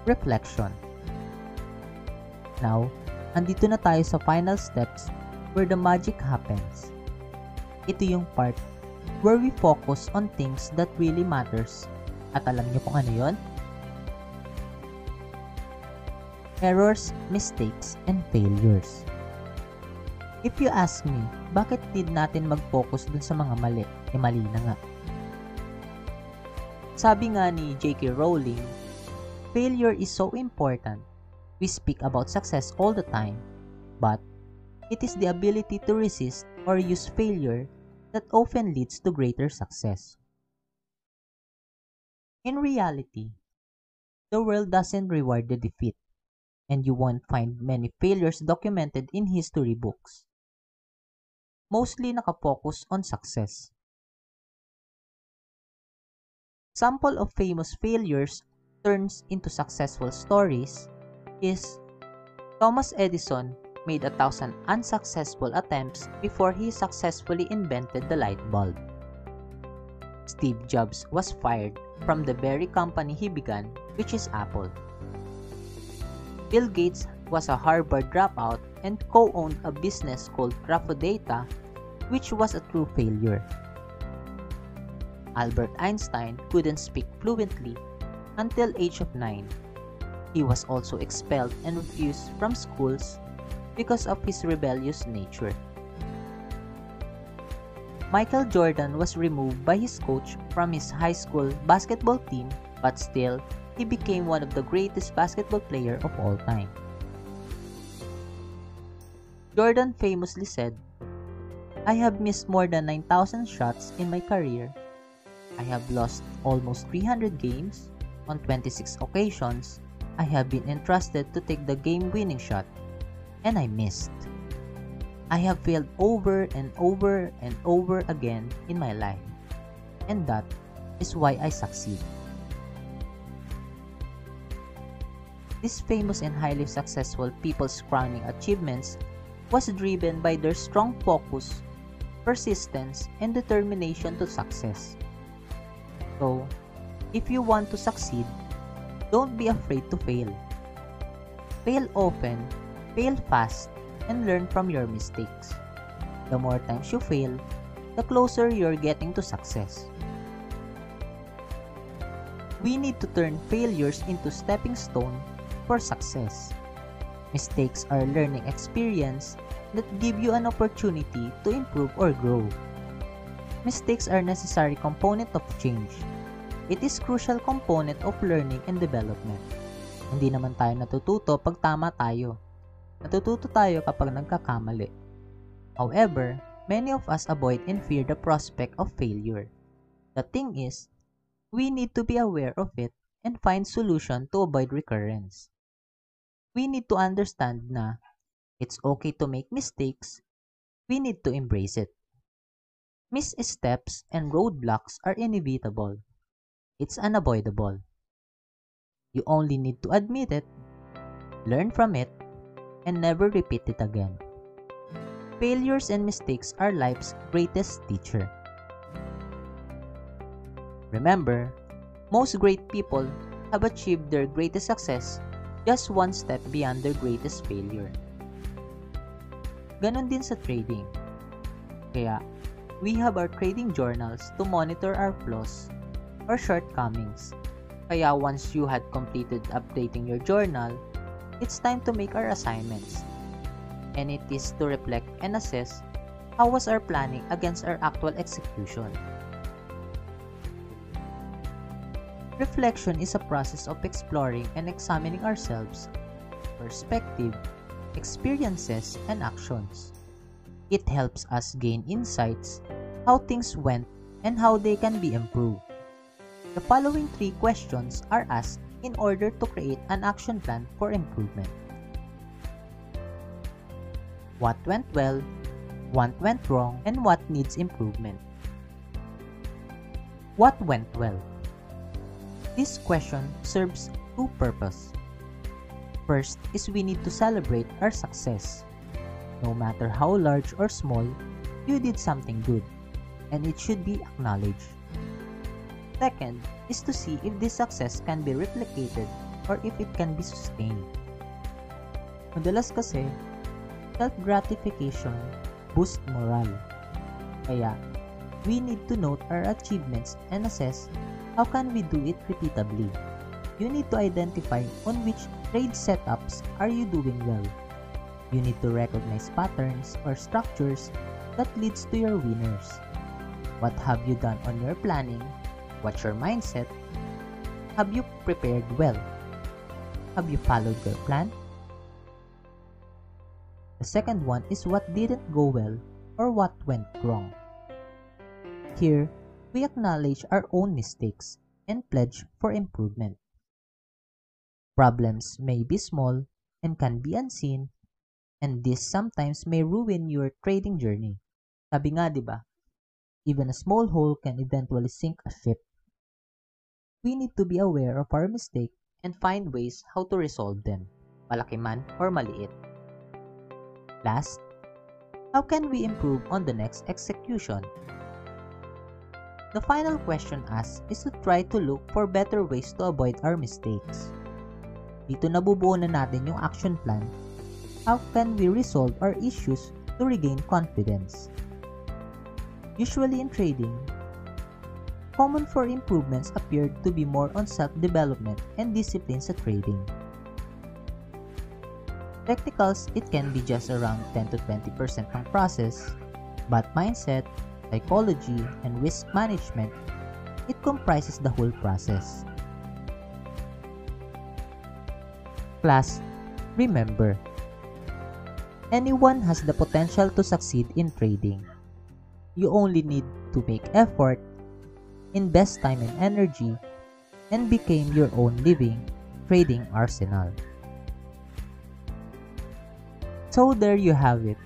Reflection. Now, andito na tayo sa final steps where the magic happens. Ito yung part where we focus on things that really matters. At alam niyo kung ano yon? Errors, mistakes, and failures. If you ask me, bakit need natin mag-focus dun sa mga mali? Mali na nga. Sabi nga ni J.K. Rowling, failure is so important. We speak about success all the time, but it is the ability to resist or use failure that often leads to greater success. In reality, the world doesn't reward the defeat, and you won't find many failures documented in history books. Mostly nakafocus on success. Sample of famous failures turns into successful stories is Thomas Edison made 1,000 unsuccessful attempts before he successfully invented the light bulb. Steve Jobs was fired from the very company he began, which is Apple. Bill Gates was a Harvard dropout and co-owned a business called Graphodata, which was a true failure. Albert Einstein couldn't speak fluently until age of 9. He was also expelled and refused from schools because of his rebellious nature. Michael Jordan was removed by his coach from his high school basketball team, but still, he became one of the greatest basketball players of all time. Jordan famously said, "I have missed more than 9,000 shots in my career. I have lost almost 300 games. On 26 occasions, I have been entrusted to take the game-winning shot, and I missed. I have failed over and over and over again in my life, and that is why I succeed." These famous and highly successful people's crowning achievements was driven by their strong focus, persistence, and determination to success. So, if you want to succeed, don't be afraid to fail. Fail often, fail fast, and learn from your mistakes. The more times you fail, the closer you're getting to success. We need to turn failures into stepping stones for success. Mistakes are learning experience that give you an opportunity to improve or grow. Mistakes are necessary component of change. It is crucial component of learning and development. Hindi naman tayo natututo pag tama tayo. Natututo tayo kapag nagkakamali. However, many of us avoid and fear the prospect of failure. The thing is, we need to be aware of it and find solution to avoid recurrence. We need to understand na it's okay to make mistakes. We need to embrace it. Missteps and roadblocks are inevitable. It's unavoidable. You only need to admit it, learn from it, and never repeat it again. Failures and mistakes are life's greatest teacher. Remember, most great people have achieved their greatest success just one step beyond their greatest failure. Ganon din sa trading. Kaya, we have our trading journals to monitor our flaws or shortcomings. Kaya once you had completed updating your journal, it's time to make our assignments. And it is to reflect and assess how was our planning against our actual execution. Reflection is a process of exploring and examining ourselves, perspective, experiences, and actions. It helps us gain insights, how things went, and how they can be improved. The following 3 questions are asked in order to create an action plan for improvement. What went well, what went wrong, and what needs improvement? What went well? This question serves 2 purposes. First is we need to celebrate our success. No matter how large or small, you did something good, and it should be acknowledged. Second is to see if this success can be replicated or if it can be sustained. Madalas kasi, self-gratification boosts morale. Kaya, we need to note our achievements and assess how can we do it repeatably. You need to identify on which trade setups are you doing well. You need to recognize patterns or structures that leads to your winners. What have you done on your planning? What's your mindset? Have you prepared well? Have you followed your plan? The second one is what didn't go well or what went wrong. Here, we acknowledge our own mistakes and pledge for improvement. Problems may be small and can be unseen, and this sometimes may ruin your trading journey. Sabi nga, di ba? Even a small hole can eventually sink a ship. We need to be aware of our mistake and find ways how to resolve them, malaki man or maliit. Last, how can we improve on the next execution? The final question asked is to try to look for better ways to avoid our mistakes. Dito nabubuo na natin yung action plan. How can we resolve our issues to regain confidence? Usually in trading, common for improvements appeared to be more on self-development and discipline sa trading. Technicals, it can be just around 10 to 20% ng process, but mindset, psychology, and risk management, it comprises the whole process. Class, remember, anyone has the potential to succeed in trading. You only need to make effort, invest time and energy, and become your own living trading arsenal. So there you have it.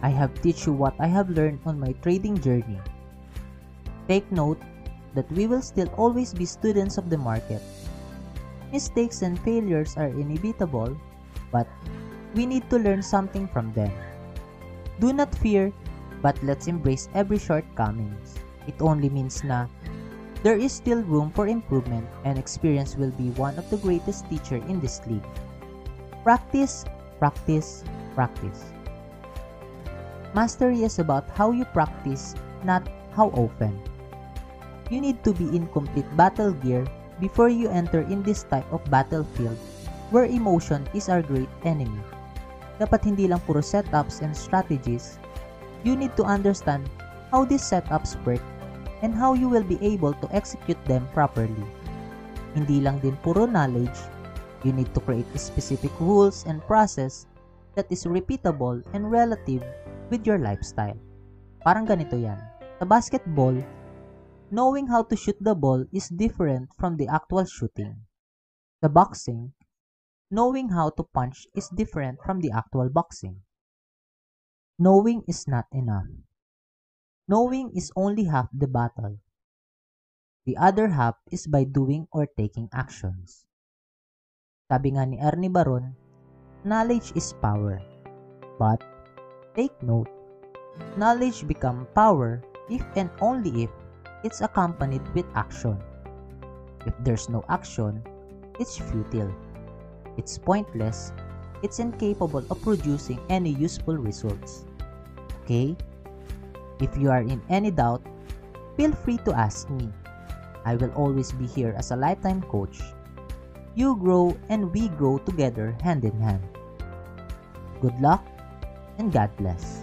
I have teach you what I have learned on my trading journey. Take note that we will still always be students of the market. Mistakes and failures are inevitable, but we need to learn something from them. Do not fear, but let's embrace every shortcomings. It only means na there is still room for improvement, and experience will be one of the greatest teachers in this league. Practice, practice, practice. Mastery is about how you practice, not how often. You need to be in complete battle gear before you enter in this type of battlefield where emotion is our great enemy. Dapat hindi lang puro setups and strategies. You need to understand how these setups work and how you will be able to execute them properly. Hindi lang din puro knowledge. You need to create specific rules and process that is repeatable and relative with your lifestyle. Parang ganito yan. Sa basketball, knowing how to shoot the ball is different from the actual shooting. Sa boxing, knowing how to punch is different from the actual boxing. Knowing is not enough. Knowing is only half the battle. The other half is by doing or taking actions. Sabi nga ni Ernie Baron, knowledge is power. But, take note, knowledge becomes power if and only if it's accompanied with action. If there's no action, it's futile. It's pointless. It's incapable of producing any useful results. Okay? If you are in any doubt, feel free to ask me. I will always be here as a lifetime coach. You grow and we grow together hand in hand. Good luck and God bless.